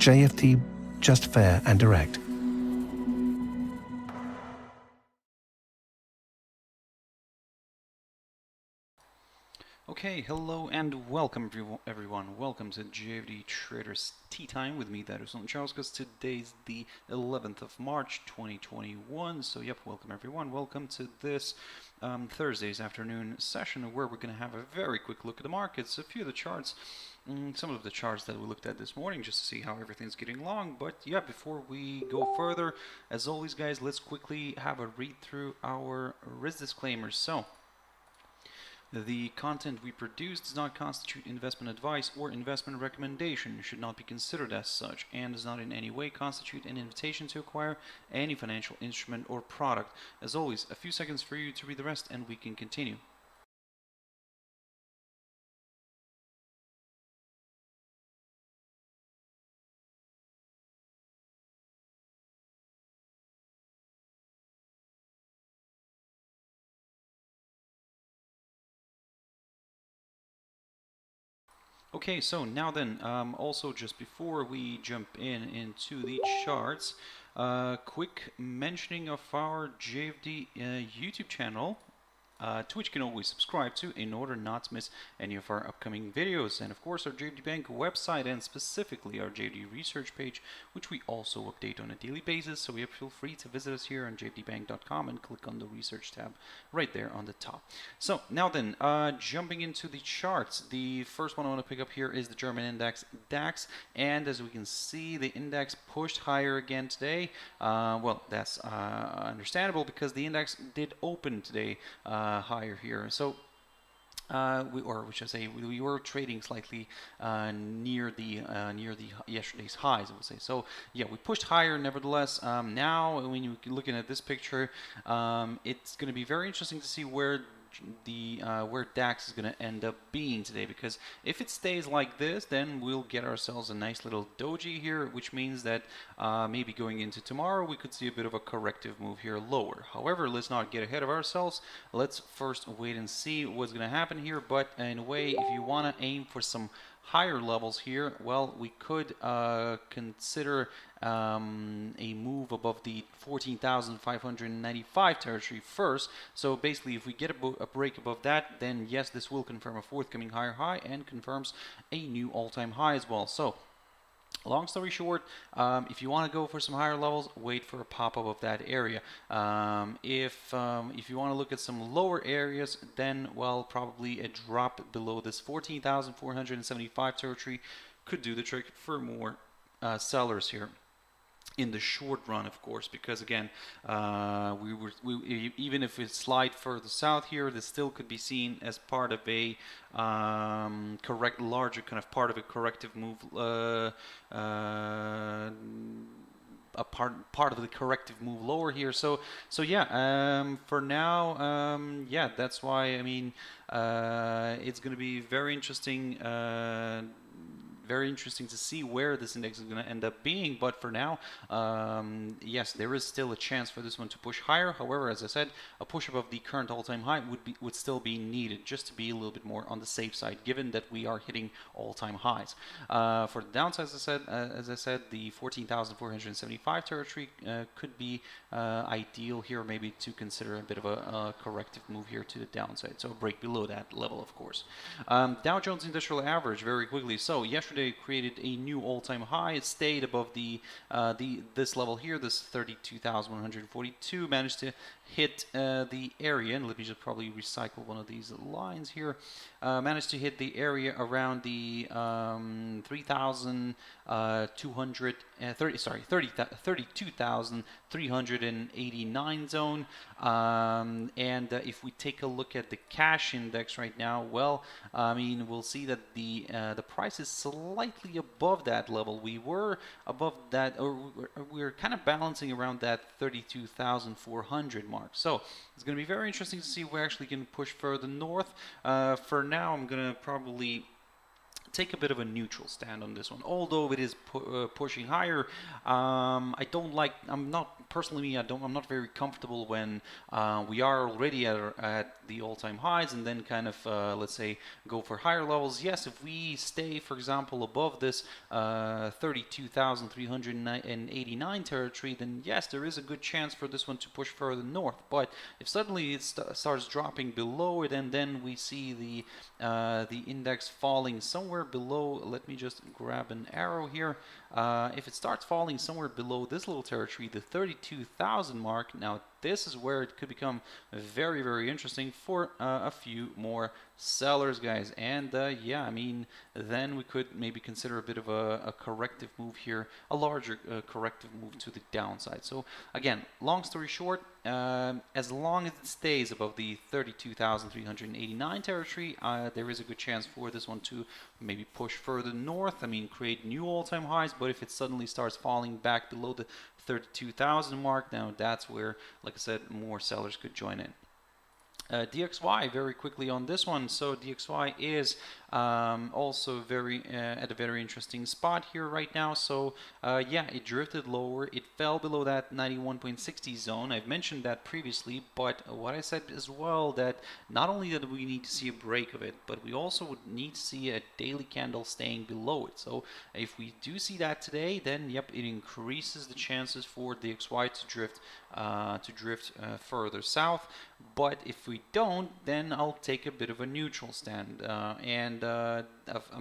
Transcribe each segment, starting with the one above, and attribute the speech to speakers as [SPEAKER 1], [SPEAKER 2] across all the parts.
[SPEAKER 1] JFD, just fair and direct.
[SPEAKER 2] Okay, hello and welcome everyone. Welcome to JFD Traders Tea Time with me, Darius Anucauskas. Today's the 11th of March 2021. So yep, welcome everyone. Welcome to this Thursday's afternoon session where we're going to have a very quick look at the markets, a few of the charts, some of the charts that we looked at this morning just to see how everything's getting along. But yeah, before we go further, as always guys, let's quickly have a read through our risk disclaimers. So the content we produce does not constitute investment advice or investment recommendation, should not be considered as such, and does not in any way constitute an invitation to acquire any financial instrument or product. As always, a few seconds for you to read the rest and we can continue. Okay, so now then, also just before we jump into the charts, quick mentioning of our JFD YouTube channel, to which you can always subscribe to in order not to miss any of our upcoming videos, and of course our JFD Bank website and specifically our JFD research page, which we also update on a daily basis. So feel free to visit us here on jfdbank.com and click on the research tab right there on the top. So now then, jumping into the charts, the first one I want to pick up here is the German Index Dax, and as we can see, the index pushed higher again today. Well, that's understandable because the index did open today higher here. So we were trading slightly near the yesterday's highs, I would say. So yeah, we pushed higher nevertheless. Now when you're looking at this picture, it's going to be very interesting to see where DAX is going to end up being today, because if it stays like this, then we'll get ourselves a nice little doji here, which means that maybe going into tomorrow we could see a bit of a corrective move here lower. However, let's not get ahead of ourselves. Let's first wait and see what's going to happen here. But in a way, if you want to aim for some higher levels here, well, we could consider a move above the 14,595 territory first. So basically, if we get a break above that, then yes, this will confirm a forthcoming higher high and confirms a new all-time high as well. So long story short, if you want to go for some higher levels, wait for a pop-up of that area. If you want to look at some lower areas, then, well, probably a drop below this 14,475 territory could do the trick for more sellers here in the short run, of course, because again, even if we slide further south here, this still could be seen as part of a larger kind of part of a corrective move, a part of the corrective move lower here. So yeah, for now, yeah, that's why, I mean, it's going to be very interesting. Very interesting to see where this index is going to end up being, but for now, yes, there is still a chance for this one to push higher. However, as I said, a push above the current all-time high would still be needed, just to be a little bit more on the safe side, given that we are hitting all-time highs. For the downside, as I said, the 14,475 territory could be ideal here, maybe to consider a bit of a corrective move here to the downside. So a break below that level, of course. Dow Jones Industrial Average, very quickly. So yesterday created a new all-time high. It stayed above this level here, this 32,142. Managed to hit the area, and let me just probably recycle one of these lines here. Managed to hit the area around the 32,389 zone. And if we take a look at the cash index right now, well, I mean, we'll see that the price is slightly above that level. We were above that, or we're kind of balancing around that 32,400 mark. So it's going to be very interesting to see if we actually can push further north. For now, I'm going to probably take a bit of a neutral stand on this one, although it is pushing higher. I'm not very comfortable when we are already at the all-time highs and then kind of, let's say, go for higher levels. Yes, if we stay, for example, above this 32,389 territory, then yes, there is a good chance for this one to push further north. But if suddenly it starts dropping below it, and then we see the index falling somewhere below, let me just grab an arrow here. If it starts falling somewhere below this little territory, the 32,000 mark, now this is where it could become very, very interesting for a few more sellers, guys. And yeah, I mean, then we could maybe consider a bit of a corrective move here, a larger corrective move to the downside. So again, long story short, as long as it stays above the 32,389 territory, there is a good chance for this one to maybe push further north. I mean, create new all-time highs. But if it suddenly starts falling back below the 32,000 mark, now that's where, like I said, more sellers could join in. DXY, very quickly on this one. So DXY is also at a very interesting spot here right now. So yeah, it drifted lower. It fell below that 91.60 zone. I've mentioned that previously, but what I said as well, that not only that we need to see a break of it, but we also would need to see a daily candle staying below it. So if we do see that today, then yep, it increases the chances for DXY to drift further south. But if we don't, then I'll take a bit of a neutral stand. I'm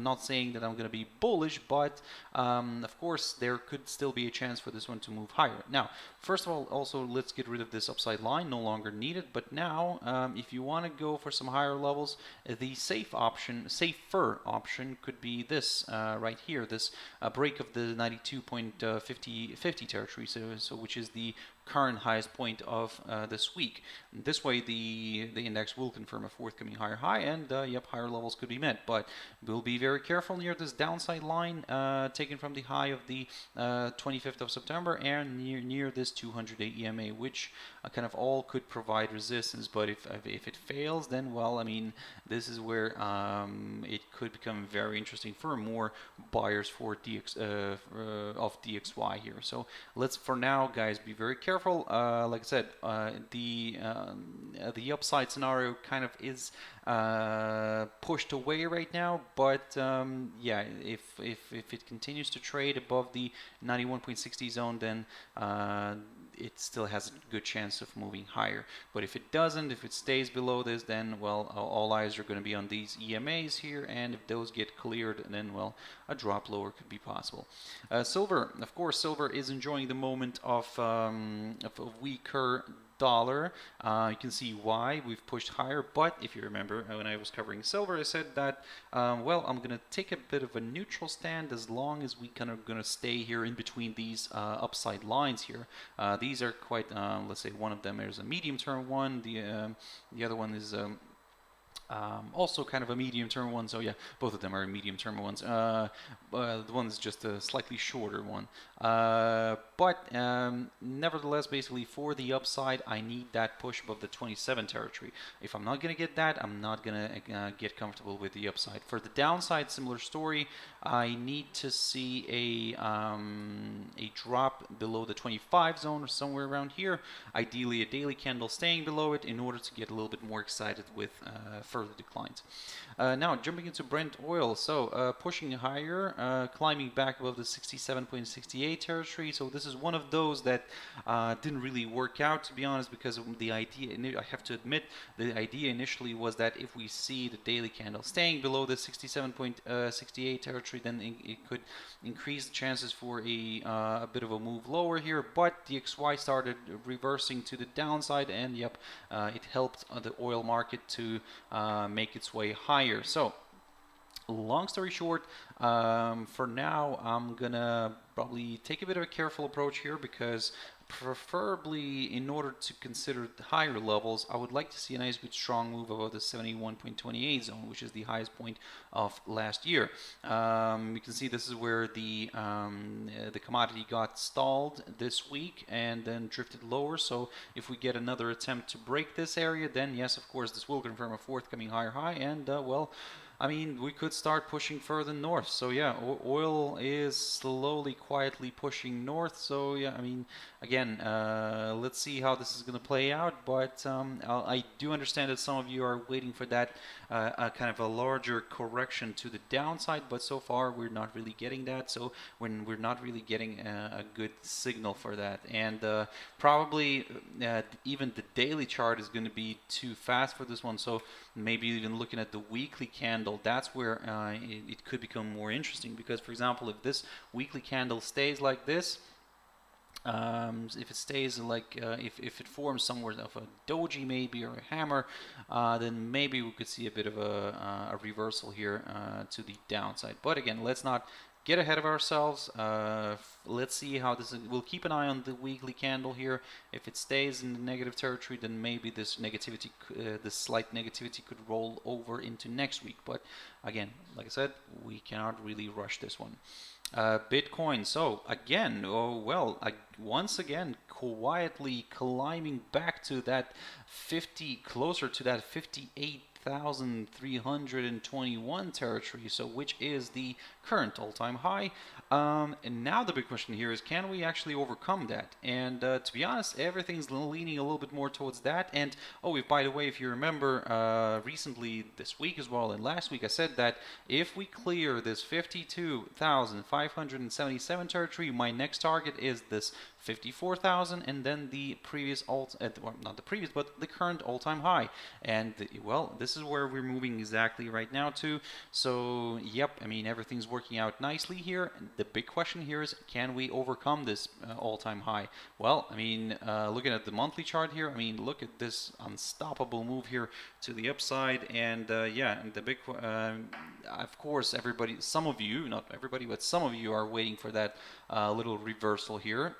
[SPEAKER 2] not saying that I'm going to be bullish, but of course there could still be a chance for this one to move higher. Now, first of all, also let's get rid of this upside line, no longer needed. But now, if you want to go for some higher levels, the safer option could be this right here, this break of the 92.50 territory, so which is the current highest point of this week. This way the index will confirm a forthcoming higher high, and yep, higher levels could be met. But we'll be very careful near this downside line taken from the high of the 25th of September and near this 200-day EMA, which kind of all could provide resistance. But if it fails, then well, I mean, this is where it could become very interesting for more buyers for of DXY here. So let's, for now, guys, be very careful. Like I said, the upside scenario kind of is pushed away right now, but yeah, if it continues to trade above the 91.60 zone, then it still has a good chance of moving higher. But if it doesn't, if it stays below this, then well, all eyes are going to be on these EMAs here, and if those get cleared, then well, a drop lower could be possible. Silver, of course, silver is enjoying the moment of a weaker dollar. You can see why we've pushed higher, but if you remember when I was covering silver, I said that well, I'm gonna take a bit of a neutral stand as long as we kind of gonna stay here in between these upside lines here. These are quite, let's say, one of them is a medium-term one, the other one is also kind of a medium-term one, so yeah, both of them are medium-term ones. The one is just a slightly shorter one. But nevertheless, basically for the upside, I need that push above the 27 territory. If I'm not going to get that, I'm not going to get comfortable with the upside. For the downside, similar story. I need to see a drop below the 25 zone or somewhere around here. Ideally, a daily candle staying below it in order to get a little bit more excited with further declines. Now, jumping into Brent oil. So pushing higher, climbing back above the 67.68 territory. So this is one of those that didn't really work out, to be honest, because of the idea. I have to admit, the idea initially was that if we see the daily candle staying below the 67.68 territory, then it could increase the chances for a bit of a move lower here. But the XY started reversing to the downside, and yep, it helped the oil market to make its way higher. So, long story short, for now, I'm gonna probably take a bit of a careful approach here, because preferably, in order to consider the higher levels, I would like to see a nice good strong move above the 71.28 zone, which is the highest point of last year. You can see this is where the commodity got stalled this week and then drifted lower. So if we get another attempt to break this area, then yes, of course, this will confirm a forthcoming higher high, and well, I mean, we could start pushing further north. So yeah, oil is slowly, quietly pushing north. So yeah, I mean, again, let's see how this is going to play out. But I do understand that some of you are waiting for that kind of a larger correction to the downside. But so far, we're not really getting that. So when we're not really getting a good signal for that, and probably even the daily chart is going to be too fast for this one. So maybe even looking at the weekly candle, that's where it could become more interesting, because for example, if this weekly candle stays like this, if it stays like if it forms somewhere of a doji maybe, or a hammer, then maybe we could see a bit of a reversal here to the downside. But again, let's not get ahead of ourselves. Let's see how this is. We'll keep an eye on the weekly candle here. If it stays in the negative territory, then maybe this negativity, this slight negativity, could roll over into next week. But again, like I said, we cannot really rush this one. Bitcoin. So again, once again, quietly climbing back to that 50, closer to that 58,321 territory, so which is the current all-time high. And now the big question here is, can we actually overcome that? And to be honest, everything's leaning a little bit more towards that. And by the way, if you remember, recently this week as well and last week, I said that if we clear this 52,577 territory, my next target is this 54,000, and then the previous not the previous, but the current all-time high. And well, this is where we're moving exactly right now too. So yep, I mean, everything's working out nicely here. The big question here is, can we overcome this all-time high? Well, I mean, looking at the monthly chart here, I mean, look at this unstoppable move here to the upside. And yeah, and the big of course, everybody, some of you, not everybody, but some of you are waiting for that little reversal here,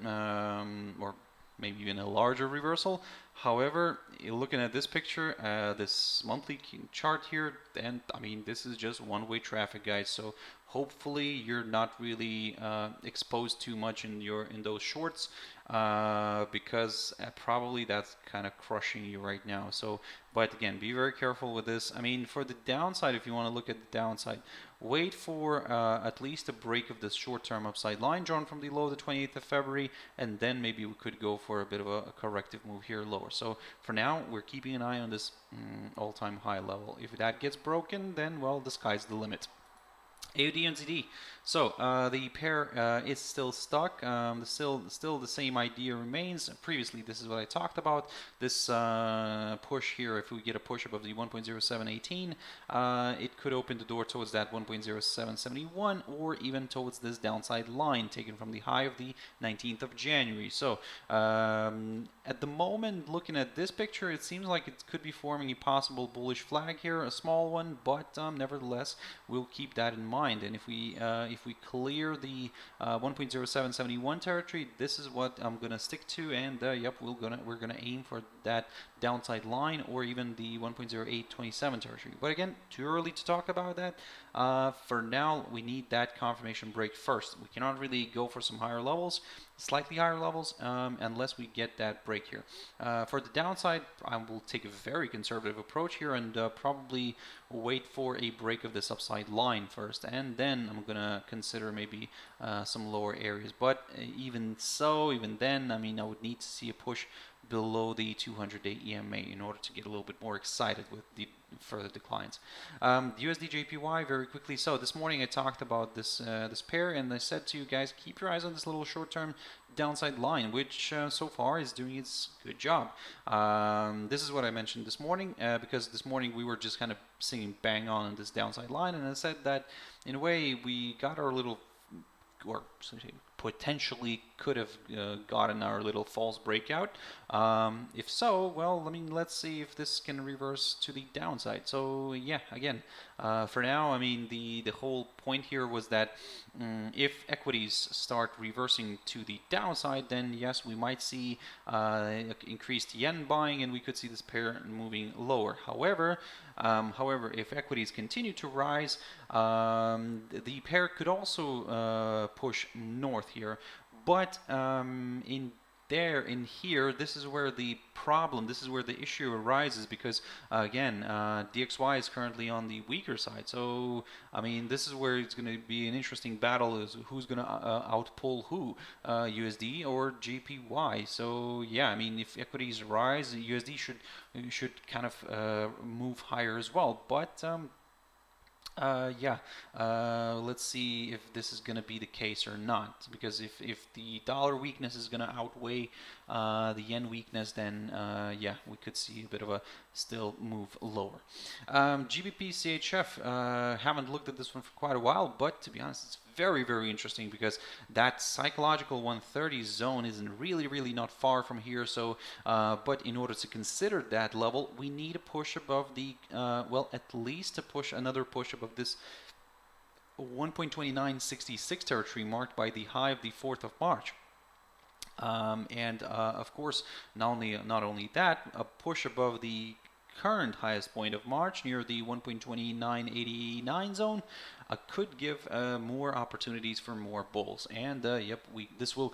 [SPEAKER 2] or maybe even a larger reversal. However, looking at this picture, this monthly chart here, and I mean, this is just one-way traffic, guys. So hopefully you're not really exposed too much in those shorts, because probably that's kind of crushing you right now. So, but again, be very careful with this. I mean, for the downside, if you want to look at the downside, wait for at least a break of this short-term upside line drawn from the low, the 28th of February, and then maybe we could go for a bit of a corrective move here lower. So for now, we're keeping an eye on this all-time high level. If that gets broken, then, well, the sky's the limit. AUD and ZD. So the pair is still stuck. Still the same idea remains. Previously, this is what I talked about. This push here, if we get a push above the 1.0718, it could open the door towards that 1.0771, or even towards this downside line taken from the high of the 19th of January. So at the moment, looking at this picture, it seems like it could be forming a possible bullish flag here, a small one, but nevertheless, we'll keep that in mind. And if we clear the 1.0771 territory, this is what I'm gonna stick to. And yep, we're gonna aim for that downside line, or even the 1.0827 territory. But again, too early to talk about that. For now, we need that confirmation break first. We cannot really go for some higher levels, slightly higher levels, unless we get that break here. For the downside, I will take a very conservative approach here and probably wait for a break of this upside line first, and then I'm gonna consider maybe some lower areas. But even then, I mean, I would need to see a push below the 200-day EMA in order to get a little bit more excited with the further declines. USD Jpy, very quickly. So this morning I talked about this this pair, and I said to you guys, keep your eyes on this little short-term downside line, which so far is doing its good job. This is what I mentioned this morning, because this morning we were just kind of singing bang on this downside line, and I said that in a way we got our little, or potentially could have gotten our little false breakout. If so, well, I mean, let's see if this can reverse to the downside. So yeah, again, for now, I mean, the whole point here was that if equities start reversing to the downside, then yes, we might see increased yen buying, and we could see this pair moving lower. However, if equities continue to rise, the pair could also push north here. But in there in here, this is where the problem, this is where the issue arises, because again, DXY is currently on the weaker side. So I mean, this is where it's going to be an interesting battle, is who's going to outpull who, USD or JPY. So yeah, I mean, if equities rise, USD should kind of move higher as well. But yeah, let's see if this is going to be the case or not, because if the dollar weakness is going to outweigh the yen weakness, then yeah, we could see a bit of a still move lower. Gbp Chf, haven't looked at this one for quite a while, but to be honest, it's very, very interesting, because that psychological 130 zone isn't really not far from here. So but in order to consider that level, we need a push above the well, at least another push above this 1.2966 territory marked by the high of the 4th of March. And of course, not only that, a push above the current highest point of March near the 1.2989 zone could give more opportunities for more bulls. And yep, this would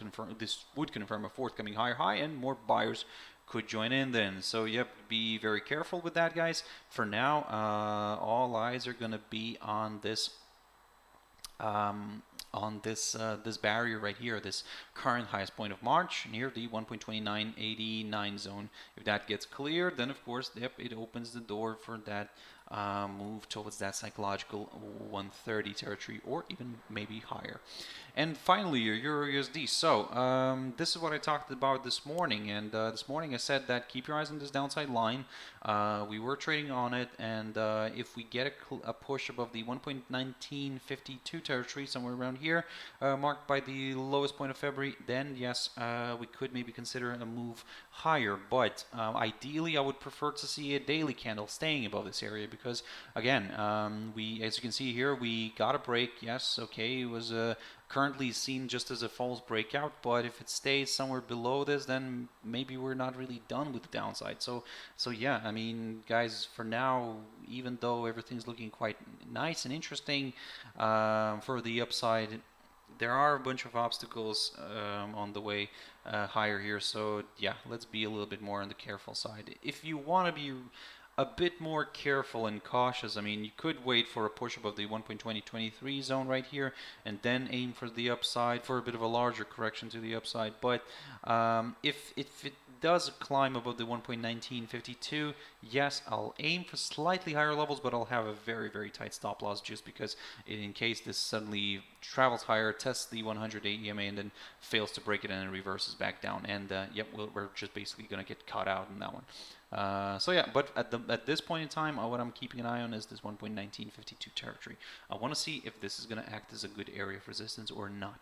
[SPEAKER 2] confirm a forthcoming higher high, and more buyers could join in then. So yep, be very careful with that, guys. For now, all eyes are gonna be on this this barrier right here, this current highest point of March near the 1.2989 zone. If that gets cleared, then of course, yep, it opens the door for that move towards that psychological 130 territory, or even maybe higher. And finally, your EURUSD. So this is what I talked about this morning, and this morning I said that keep your eyes on this downside line. We were trading on it, and if we get a push above the 1.1952 territory, somewhere around here, marked by the lowest point of February, then yes, we could maybe consider a move higher. But ideally, I would prefer to see a daily candle staying above this area, because again, as you can see here, we got a break. Yes, okay, it was currently seen just as a false breakout, but if it stays somewhere below this, then maybe we're not really done with the downside. So yeah, I mean, guys, for now, even though everything's looking quite nice and interesting for the upside, there are a bunch of obstacles on the way higher here. So yeah, let's be a little bit more on the careful side. If you want to be a bit more careful and cautious, I mean, you could wait for a push above the 1.2023 zone right here, and then aim for the upside, for a bit of a larger correction to the upside. But if it does climb above the 1.1952, yes, I'll aim for slightly higher levels, but I'll have a very tight stop loss, just because in case this suddenly travels higher, tests the 108 EMA, and then fails to break it and then reverses back down. And yep, we're just basically going to get caught out in that one. So yeah, but at this point in time, what I'm keeping an eye on is this 1.1952 territory. I want to see if this is going to act as a good area of resistance or not.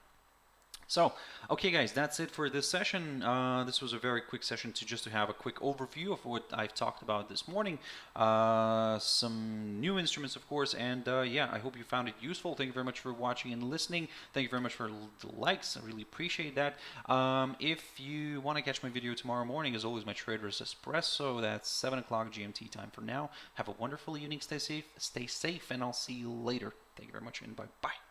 [SPEAKER 2] So, okay guys, that's it for this session. This was a very quick session just to have a quick overview of what I've talked about this morning. Some new instruments, of course, and yeah, I hope you found it useful. Thank you very much for watching and listening. Thank you very much for the likes. I really appreciate that. If you want to catch my video tomorrow morning, as always, my Trader's Espresso, that's 7 o'clock GMT time for now. Have a wonderful evening. Stay safe, and I'll see you later. Thank you very much, and bye-bye.